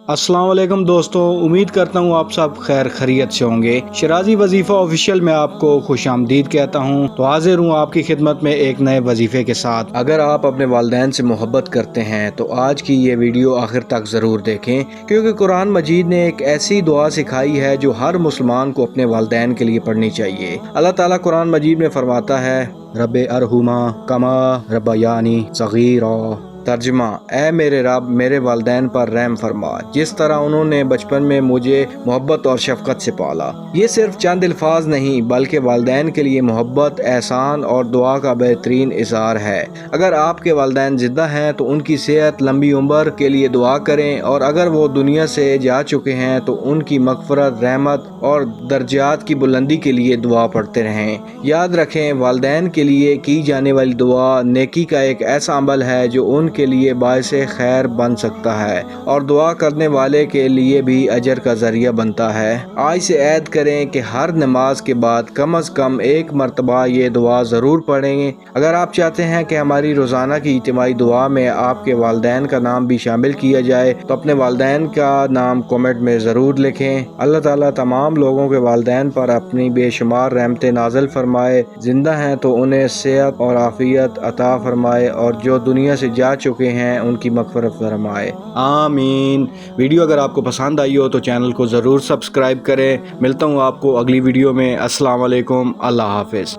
अस्सलाम वालेकुम दोस्तों, उम्मीद करता हूँ आप सब खैर खैरियत से होंगे। शराजी वजीफ़ा ऑफिशियल में आपको खुश आमदीद कहता हूँ। तो हाजिर हूँ आपकी खिदमत में एक नए वजीफ़े के साथ। अगर आप अपने वालिदैन से मोहब्बत करते हैं तो आज की ये वीडियो आखिर तक ज़रूर देखें, क्योंकि कुरान मजीद ने एक ऐसी दुआ सिखाई है जो हर मुसलमान को अपने वालिदैन के लिए पढ़नी चाहिए। अल्लाह ताला कुरान मजीद में फरमाता है, रब्बे अरहुमा कमा रब्बयानी सगीरा। तर्जुमा, ए मेरे रब, मेरे वालिदैन पर रहम फरमा जिस तरह उन्होंने बचपन में मुझे मोहब्बत और शफकत से पाला। ये सिर्फ चंद अल्फाज नहीं बल्कि वालिदैन के लिए मोहब्बत, एहसान और दुआ का बेहतरीन इज़हार है। अगर आपके वालिदैन जिंदा हैं तो उनकी सेहत, लंबी उम्र के लिए दुआ करें, और अगर वो दुनिया से जा चुके हैं तो उनकी मग़फ़िरत, रहमत और दर्जात की बुलंदी के लिए दुआ पढ़ते रहें। याद रखें, वालिदैन के लिए की जाने वाली दुआ नेकी का एक ऐसा अमल है जो उनके लिए बाइसे खैर बन सकता है और दुआ करने वाले के लिए भी अजर का जरिया बनता है। आज से ऐद करें कि हर नमाज के बाद कम अज़ कम एक मरतबा ये दुआ ज़रूर पढ़ेंगे। अगर आप चाहते हैं कि हमारी रोज़ाना की इज्तिमाई दुआ में आपके वालिदैन का नाम भी शामिल किया जाए तो अपने वालिदैन का नाम कमेंट में ज़रूर लिखें। अल्लाह ताला तमाम लोगों के वालिदैन पर अपनी बेशुमार रहमतें नाज़िल फरमाए। जिंदा हैं तो उन्हें सेहत और आफियत अता फरमाए, और जो दुनिया से जा चुके हैं उनकी मग़फ़िरत फरमाए। आमीन। वीडियो अगर आपको पसंद आई हो तो चैनल को ज़रूर सब्सक्राइब करें। मिलता हूँ आपको अगली वीडियो में। अस्सलाम वालेकुम, अल्लाह हाफ़िज़।